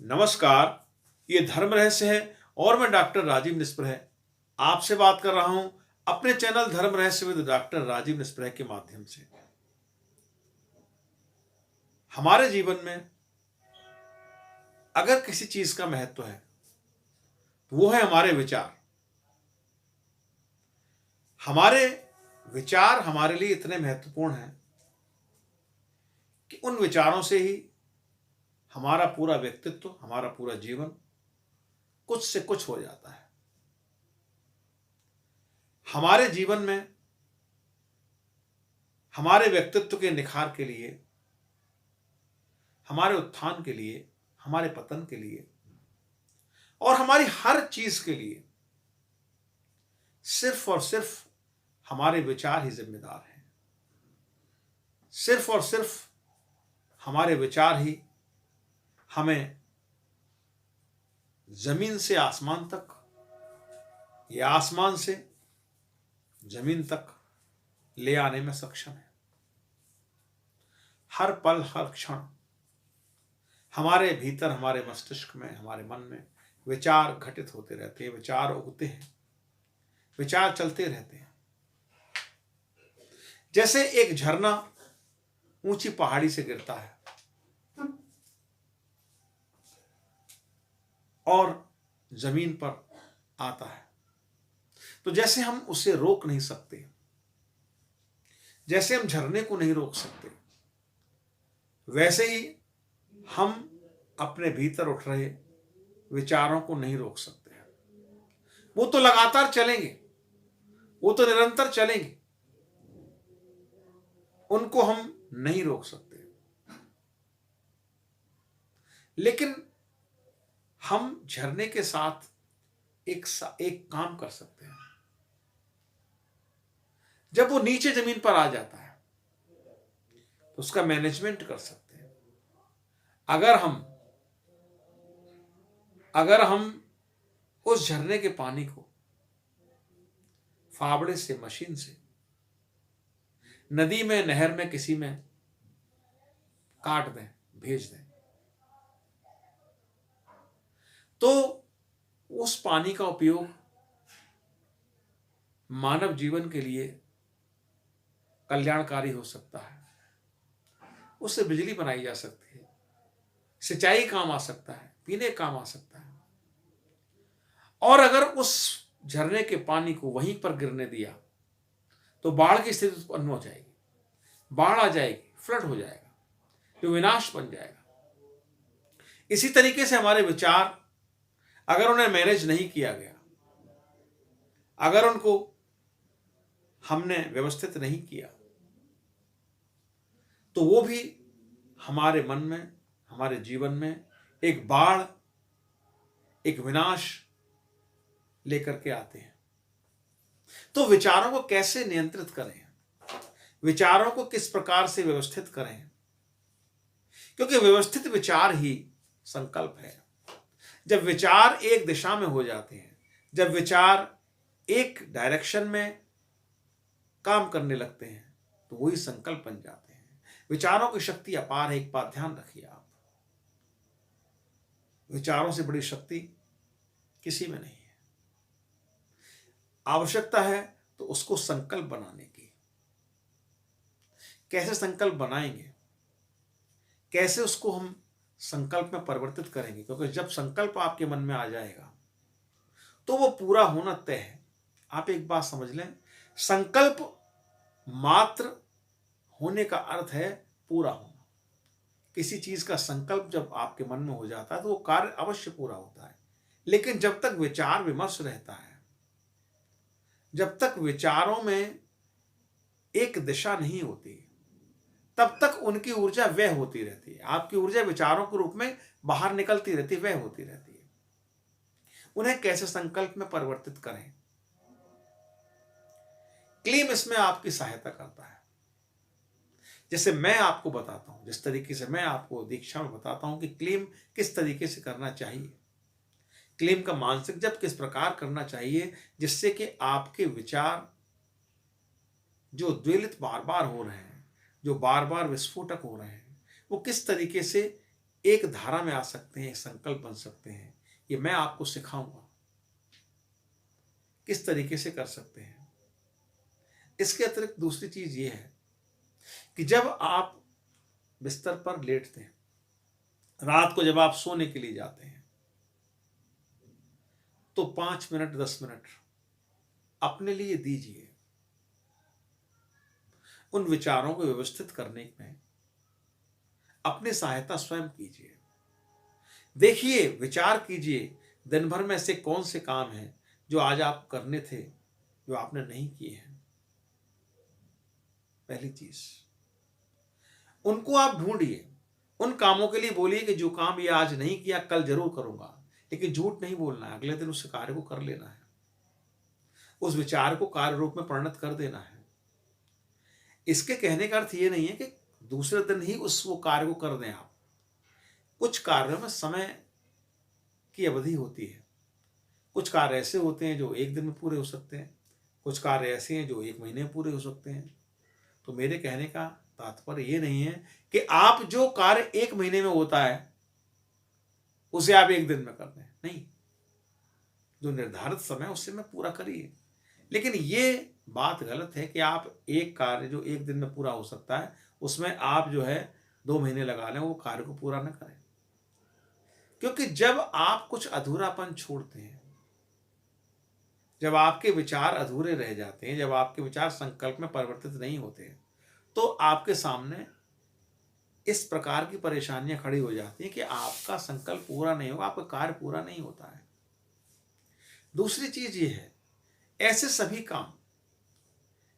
नमस्कार। ये धर्म रहस्य है और मैं डॉक्टर राजीव निस्पृह आपसे बात कर रहा हूं अपने चैनल धर्म रहस्य विद डॉक्टर राजीव निस्पृह के माध्यम से। हमारे जीवन में अगर किसी चीज का महत्व है तो वो है हमारे विचार। हमारे विचार हमारे लिए इतने महत्वपूर्ण हैं कि उन विचारों से ही हमारा पूरा व्यक्तित्व, हमारा पूरा जीवन कुछ से कुछ हो जाता है। हमारे जीवन में हमारे व्यक्तित्व के निखार के लिए, हमारे उत्थान के लिए, हमारे पतन के लिए और हमारी हर चीज के लिए सिर्फ और सिर्फ हमारे विचार ही जिम्मेदार हैं। सिर्फ और सिर्फ हमारे विचार ही हमें जमीन से आसमान तक या आसमान से जमीन तक ले आने में सक्षम है। हर पल, हर क्षण हमारे भीतर, हमारे मस्तिष्क में, हमारे मन में विचार घटित होते रहते हैं, विचार उगते हैं, विचार चलते रहते हैं। जैसे एक झरना ऊंची पहाड़ी से गिरता है और जमीन पर आता है, तो जैसे हम उसे रोक नहीं सकते, जैसे हम झरने को नहीं रोक सकते, वैसे ही हम अपने भीतर उठ रहे विचारों को नहीं रोक सकते। वो तो लगातार चलेंगे, वो तो निरंतर चलेंगे, उनको हम नहीं रोक सकते। लेकिन हम झरने के साथ एक काम कर सकते हैं। जब वो नीचे जमीन पर आ जाता है तो उसका मैनेजमेंट कर सकते हैं। अगर हम उस झरने के पानी को फावड़े से, मशीन से नदी में, नहर में, किसी में काट दें, भेज दें, तो उस पानी का उपयोग मानव जीवन के लिए कल्याणकारी हो सकता है। उससे बिजली बनाई जा सकती है, सिंचाई काम आ सकता है, पीने काम आ सकता है। और अगर उस झरने के पानी को वहीं पर गिरने दिया तो बाढ़ की स्थिति उत्पन्न हो जाएगी, बाढ़ आ जाएगी, फ्लड हो जाएगा, जो विनाश बन जाएगा। इसी तरीके से हमारे विचार, अगर उन्हें मैनेज नहीं किया गया, अगर उनको हमने व्यवस्थित नहीं किया, तो वो भी हमारे मन में, हमारे जीवन में एक बाढ़, एक विनाश लेकर के आते हैं। तो विचारों को कैसे नियंत्रित करें, विचारों को किस प्रकार से व्यवस्थित करें, क्योंकि व्यवस्थित विचार ही संकल्प है। जब विचार एक दिशा में हो जाते हैं, जब विचार एक डायरेक्शन में काम करने लगते हैं, तो वही संकल्प बन जाते हैं। विचारों की शक्ति अपार है, एक बात ध्यान रखिए आप, विचारों से बड़ी शक्ति किसी में नहीं है। आवश्यकता है तो उसको संकल्प बनाने की। कैसे संकल्प बनाएंगे, कैसे उसको हम संकल्प में परिवर्तित करेंगे, क्योंकि जब संकल्प आपके मन में आ जाएगा तो वो पूरा होना तय है। आप एक बात समझ लें, संकल्प मात्र होने का अर्थ है पूरा होना। किसी चीज का संकल्प जब आपके मन में हो जाता है तो वो कार्य अवश्य पूरा होता है। लेकिन जब तक विचार विमर्श रहता है, जब तक विचारों में एक दिशा नहीं होती, तब तक उनकी ऊर्जा व्यय होती रहती है। आपकी ऊर्जा विचारों के रूप में बाहर निकलती रहती है, व्यय होती रहती है। उन्हें कैसे संकल्प में परिवर्तित करें, क्लीम इसमें आपकी सहायता करता है। जैसे मैं आपको बताता हूं, जिस तरीके से मैं आपको दीक्षा में बताता हूं कि क्लीम किस तरीके से करना चाहिए, क्लीम का मानसिक जप किस प्रकार करना चाहिए, जिससे कि आपके विचार जो द्वेलित बार बार हो रहे हैं, जो बार बार विस्फोटक हो रहे हैं, वो किस तरीके से एक धारा में आ सकते हैं, एक संकल्प बन सकते हैं। ये मैं आपको सिखाऊंगा किस तरीके से कर सकते हैं। इसके अतिरिक्त दूसरी चीज ये है कि जब आप बिस्तर पर लेटते हैं, रात को जब आप सोने के लिए जाते हैं, तो 5 मिनट 10 मिनट अपने लिए दीजिए। उन विचारों को व्यवस्थित करने में अपनी सहायता स्वयं कीजिए। देखिए, विचार कीजिए, दिन भर में ऐसे कौन से काम हैं जो आज आप करने थे, जो आपने नहीं किए हैं। पहली चीज, उनको आप ढूंढिए। उन कामों के लिए बोलिए कि जो काम ये आज नहीं किया कल जरूर करूंगा, लेकिन झूठ नहीं बोलना है। अगले दिन उस कार्य को कर लेना है, उस विचार को कार्य रूप में परिणत कर देना है। इसके कहने का अर्थ ये नहीं है कि दूसरे दिन ही उस वो कार्य को कर दें आप। कुछ कार्यों में समय की अवधि होती है। कुछ कार्य ऐसे होते हैं जो एक दिन में पूरे हो सकते हैं, कुछ कार्य ऐसे हैं जो 1 महीने में पूरे हो सकते हैं। तो मेरे कहने का तात्पर्य ये नहीं है कि आप जो कार्य 1 महीने में होता है उसे आप एक दिन में कर दें, नहीं। जो निर्धारित समय उससे में पूरा करिए। लेकिन ये बात गलत है कि आप एक कार्य जो एक दिन में पूरा हो सकता है उसमें आप जो है 2 महीने लगा लें, वो कार्य को पूरा न करें। क्योंकि जब आप कुछ अधूरापन छोड़ते हैं, जब आपके विचार अधूरे रह जाते हैं, जब आपके विचार संकल्प में परिवर्तित नहीं होते हैं, तो आपके सामने इस प्रकार की परेशानियां खड़ी हो जाती हैं कि आपका संकल्प पूरा नहीं होगा, आपका कार्य पूरा नहीं होता है। दूसरी चीज ये है, ऐसे सभी काम,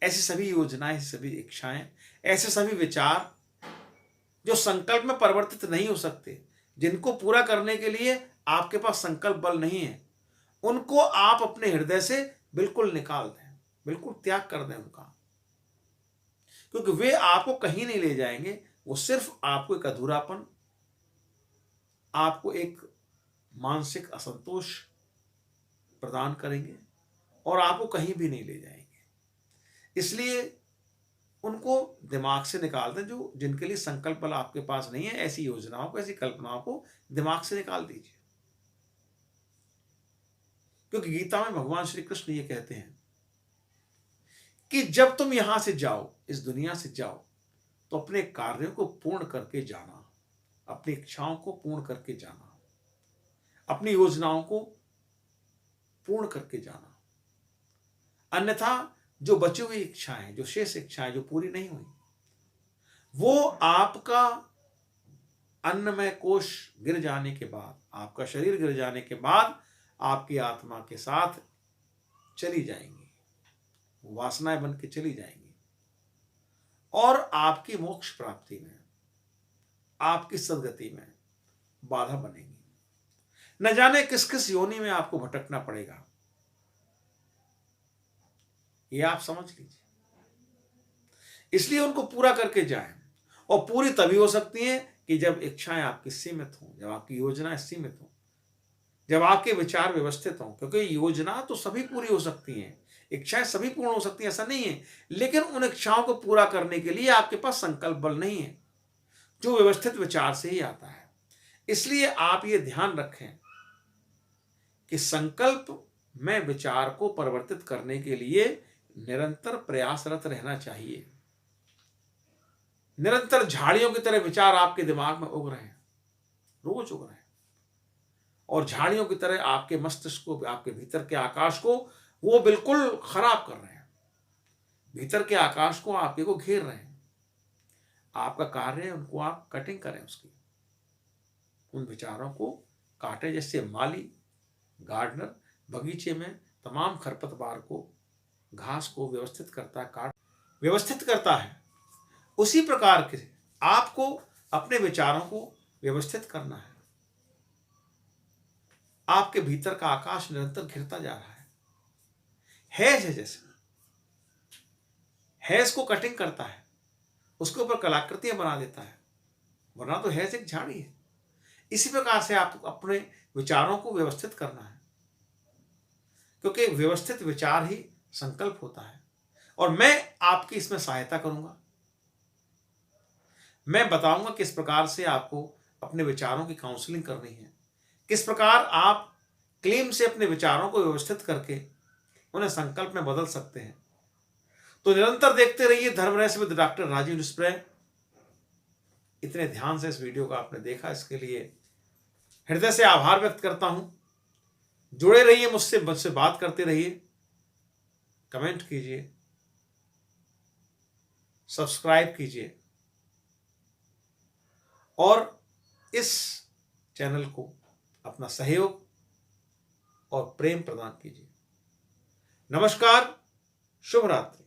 ऐसी सभी योजनाएं, ऐसी सभी इच्छाएं, ऐसे सभी विचार जो संकल्प में परिवर्तित नहीं हो सकते, जिनको पूरा करने के लिए आपके पास संकल्प बल नहीं है, उनको आप अपने हृदय से बिल्कुल निकाल दें, बिल्कुल त्याग कर दें उनका। क्योंकि वे आपको कहीं नहीं ले जाएंगे, वो सिर्फ आपको एक अधूरापन, आपको एक मानसिक असंतोष प्रदान करेंगे और आपको कहीं भी नहीं ले जाएंगे। इसलिए उनको दिमाग से निकाल दें, जो जिनके लिए संकल्प बल आपके पास नहीं है। ऐसी योजनाओं को, ऐसी कल्पनाओं को दिमाग से निकाल दीजिए। क्योंकि गीता में भगवान श्री कृष्ण ये कहते हैं कि जब तुम यहां से जाओ, इस दुनिया से जाओ, तो अपने कार्यों को पूर्ण करके जाना, अपनी इच्छाओं को पूर्ण करके जाना, अपनी योजनाओं को पूर्ण करके जाना। अन्यथा जो बची हुई इच्छाएं, जो शेष इच्छाएं जो पूरी नहीं हुई, वो आपका अन्नमय कोश गिर जाने के बाद, आपका शरीर गिर जाने के बाद आपकी आत्मा के साथ चली जाएंगी, वासनाएं बन के चली जाएंगी और आपकी मोक्ष प्राप्ति में, आपकी सदगति में बाधा बनेगी। न जाने किस किस योनि में आपको भटकना पड़ेगा, ये आप समझ लीजिए। इसलिए उनको पूरा करके जाएं। और पूरी तभी हो सकती है कि जब इच्छाएं आपकी सीमित हों, जब आपकी योजनाएं सीमित हों, जब आपके विचार व्यवस्थित हों। क्योंकि योजना तो सभी पूरी हो सकती हैं, इच्छाएं सभी पूर्ण हो सकती हैं, ऐसा नहीं है। लेकिन उन इच्छाओं को पूरा करने के लिए आपके पास संकल्प बल नहीं है, जो व्यवस्थित विचार से ही आता है। इसलिए आप ये ध्यान रखें कि संकल्प में विचार को परिवर्तित करने के लिए निरंतर प्रयासरत रहना चाहिए। निरंतर झाड़ियों की तरह विचार आपके दिमाग में उग रहे हैं, रोज उग रहे हैं, और झाड़ियों की तरह आपके मस्तिष्क को, आपके भीतर के आकाश को वो बिल्कुल खराब कर रहे हैं। भीतर के आकाश को आपके को घेर रहे हैं। आपका कार्य है उनको आप कटिंग करें, उसकी, उन विचारों को काटें। जैसे माली, गार्डनर बगीचे में तमाम खरपतवार को, घास को व्यवस्थित करता है, काट व्यवस्थित करता है, उसी प्रकार के आपको अपने विचारों को व्यवस्थित करना है। आपके भीतर का आकाश निरंतर घिरता जा रहा है। हैज है, जैसे हैज को कटिंग करता है, उसके ऊपर कलाकृतियां बना देता है, वरना तो हैज एक झाड़ी है। इसी प्रकार से आप अपने विचारों को व्यवस्थित करना है, क्योंकि व्यवस्थित विचार ही संकल्प होता है। और मैं आपकी इसमें सहायता करूंगा। मैं बताऊंगा किस प्रकार से आपको अपने विचारों की काउंसलिंग करनी है, किस प्रकार आप क्लेम से अपने विचारों को व्यवस्थित करके उन्हें संकल्प में बदल सकते हैं। तो निरंतर देखते रहिए धर्म रहस्य विद डॉक्टर राजीव निस्प्रे। इतने ध्यान से इस वीडियो को आपने देखा, इसके लिए हृदय से आभार व्यक्त करता हूं। जुड़े रहिए मुझसे बात करते रहिए, कमेंट कीजिए, सब्सक्राइब कीजिए और इस चैनल को अपना सहयोग और प्रेम प्रदान कीजिए। नमस्कार, शुभ रात्रि।